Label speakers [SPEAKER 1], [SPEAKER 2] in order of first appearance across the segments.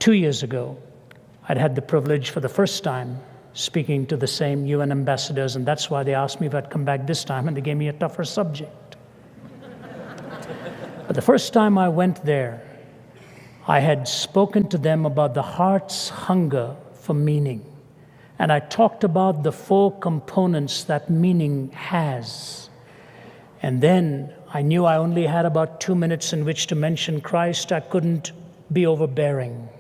[SPEAKER 1] 2 years ago, I'd had the privilege for the first time speaking to the same UN ambassadors, and that's why they asked me if I'd come back this time, and they gave me a tougher subject. But the first time I went there, I had spoken to them about the heart's hunger for meaning. And I talked about the 4 components that meaning has. And then I knew I only had about 2 minutes in which to mention Christ. I couldn't be overbearing.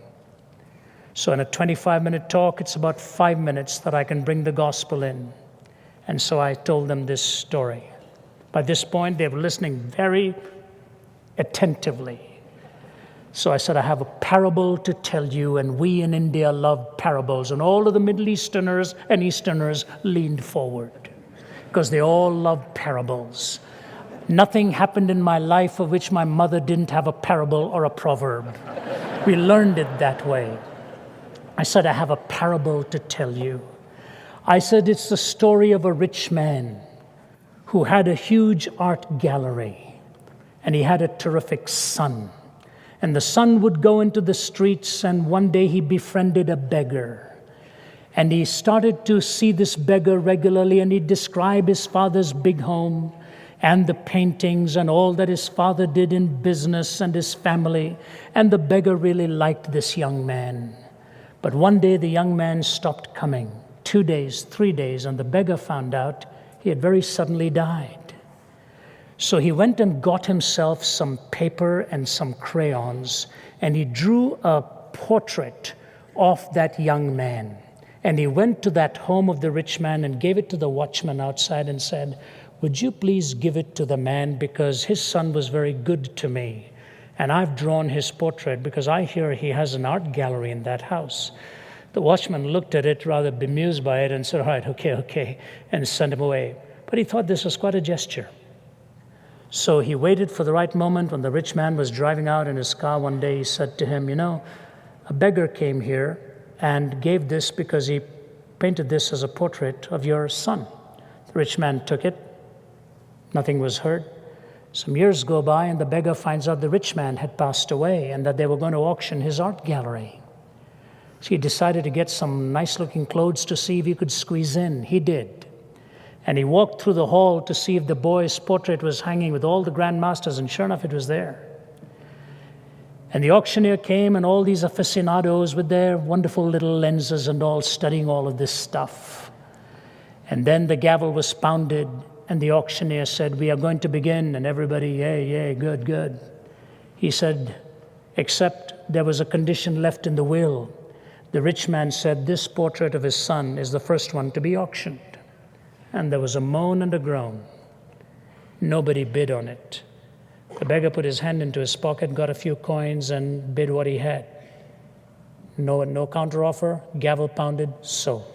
[SPEAKER 1] So in a 25-minute talk, it's about 5 minutes that I can bring the gospel in. And so I told them this story. By this point, they were listening very attentively. So I said, I have a parable to tell you, and we in India love parables. And all of the Middle Easterners and Easterners leaned forward because they all love parables. Nothing happened in my life of which my mother didn't have a parable or a proverb. We learned it that way. I said, I have a parable to tell you. I said, it's the story of a rich man who had a huge art gallery, and he had a terrific son. And the son would go into the streets, and one day he befriended a beggar. And he started to see this beggar regularly, and he'd describe his father's big home and the paintings and all that his father did in business and his family. And the beggar really liked this young man. But one day the young man stopped coming. 2 days, 3 days, and the beggar found out he had very suddenly died. So he went and got himself some paper and some crayons, and he drew a portrait of that young man. And he went to that home of the rich man and gave it to the watchman outside and said, would you please give it to the man, because his son was very good to me. And I've drawn his portrait because I hear he has an art gallery in that house. The watchman looked at it rather bemused by it and said, all right, okay, and sent him away. But he thought this was quite a gesture. So he waited for the right moment. When the rich man was driving out in his car one day, he said to him, a beggar came here and gave this because he painted this as a portrait of your son. The rich man took it. Nothing was heard. Some years go by, and the beggar finds out the rich man had passed away and that they were going to auction his art gallery. So he decided to get some nice-looking clothes to see if he could squeeze in. He did. And he walked through the hall to see if the boy's portrait was hanging with all the grandmasters, and sure enough, it was there. And the auctioneer came, and all these aficionados with their wonderful little lenses and all studying all of this stuff. And then the gavel was pounded, and the auctioneer said, we are going to begin, and everybody, yay, good. He said, except there was a condition left in the will. The rich man said, this portrait of his son is the first one to be auctioned. And there was a moan and a groan. Nobody bid on it. The beggar put his hand into his pocket, got a few coins, and bid what he had. No counteroffer, gavel pounded, sold.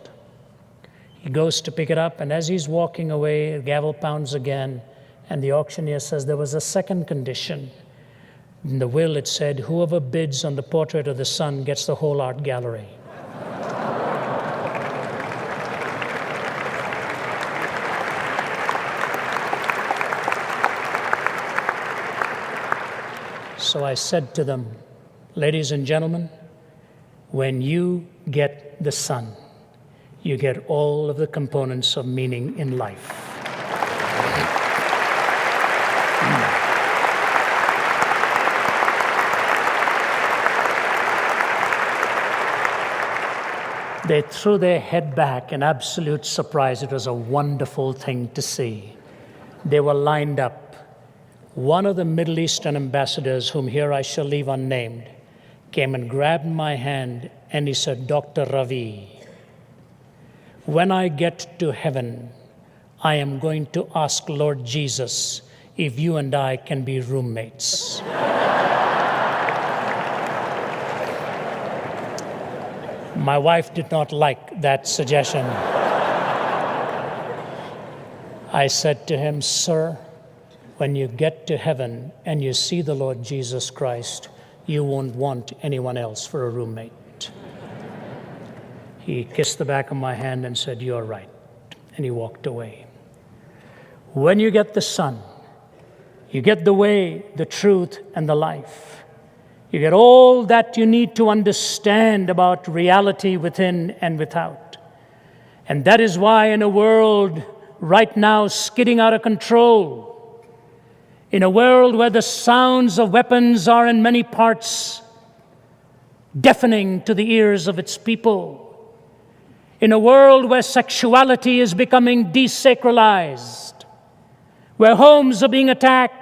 [SPEAKER 1] He goes to pick it up, and as he's walking away, the gavel pounds again, and the auctioneer says there was a second condition. In the will it said, whoever bids on the portrait of the son gets the whole art gallery. So I said to them, ladies and gentlemen, when you get the Son, you get all of the components of meaning in life. They threw their head back in absolute surprise. It was a wonderful thing to see. They were lined up. One of the Middle Eastern ambassadors, whom here I shall leave unnamed, came and grabbed my hand and he said, Dr. Ravi, when I get to heaven, I am going to ask Lord Jesus if you and I can be roommates. My wife did not like that suggestion. I said to him, sir, when you get to heaven and you see the Lord Jesus Christ, you won't want anyone else for a roommate. He kissed the back of my hand and said, you're right. And he walked away. When you get the Son, you get the way, the truth, and the life. You get all that you need to understand about reality within and without. And that is why in a world right now skidding out of control, in a world where the sounds of weapons are in many parts deafening to the ears of its people, in a world where sexuality is becoming desacralized, where homes are being attacked,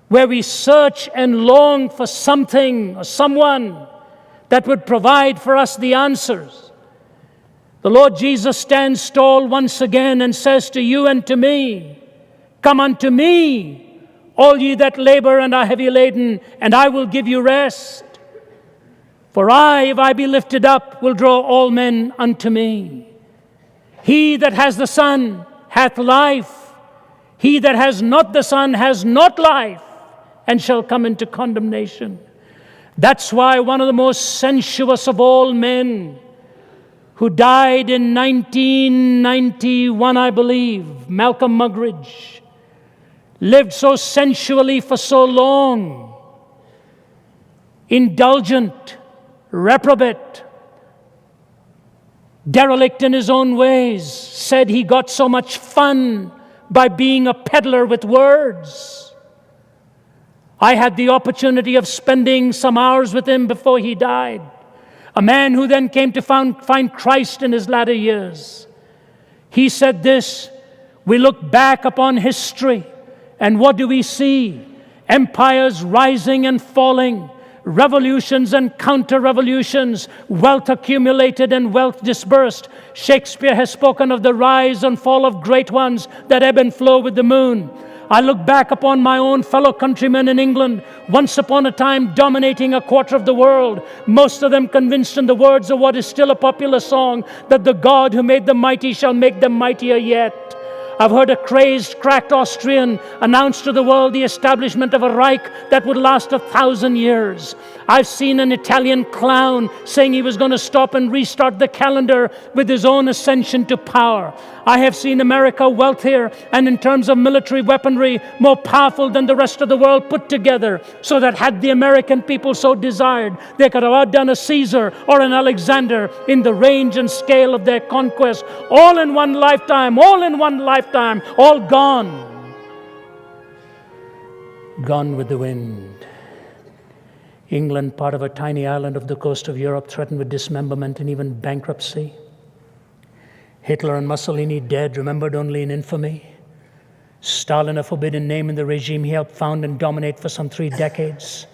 [SPEAKER 1] where we search and long for something or someone that would provide for us the answers, the Lord Jesus stands tall once again and says to you and to me, "Come unto me, all ye that labor and are heavy laden, and I will give you rest. For I, if I be lifted up, will draw all men unto me. He that has the Son hath life. He that has not the Son has not life, and shall come into condemnation." That's why one of the most sensuous of all men, who died in 1991, I believe, Malcolm Muggeridge, lived so sensually for so long, indulgent, reprobate, derelict in his own ways, said he got so much fun by being a peddler with words. I had the opportunity of spending some hours with him before he died, a man who then came to find Christ in his latter years. He said this: we look back upon history, and what do we see? Empires rising and falling, revolutions and counter-revolutions, wealth accumulated and wealth dispersed. Shakespeare has spoken of the rise and fall of great ones that ebb and flow with the moon. I look back upon my own fellow countrymen in England, once upon a time dominating a quarter of the world, most of them convinced in the words of what is still a popular song, that the God who made them mighty shall make them mightier yet. I've heard a crazed, cracked Austrian announce to the world the establishment of a Reich that would last 1,000 years. I've seen an Italian clown saying he was going to stop and restart the calendar with his own ascension to power. I have seen America wealthier and in terms of military weaponry more powerful than the rest of the world put together, so that had the American people so desired, they could have outdone a Caesar or an Alexander in the range and scale of their conquest, all in one lifetime, all gone. Gone with the wind. England, part of a tiny island off the coast of Europe, threatened with dismemberment and even bankruptcy. Hitler and Mussolini dead, remembered only in infamy. Stalin, a forbidden name in the regime he helped found and dominate for some 3 decades.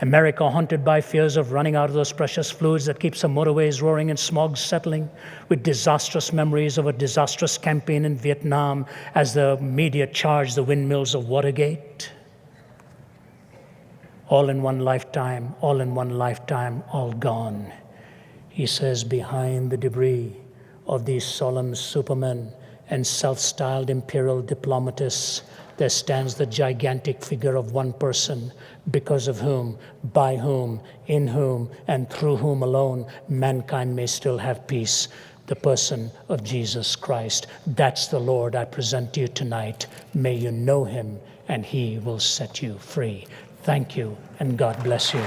[SPEAKER 1] America haunted by fears of running out of those precious fluids that keeps the motorways roaring and smog settling, with disastrous memories of a disastrous campaign in Vietnam as the media charged the windmills of Watergate. All in one lifetime, all gone. He says, behind the debris of these solemn supermen and self-styled imperial diplomatists, there stands the gigantic figure of one person, because of whom, by whom, in whom, and through whom alone mankind may still have peace. The person of Jesus Christ. That's the Lord I present to you tonight. May you know him, and he will set you free. Thank you, and God bless you.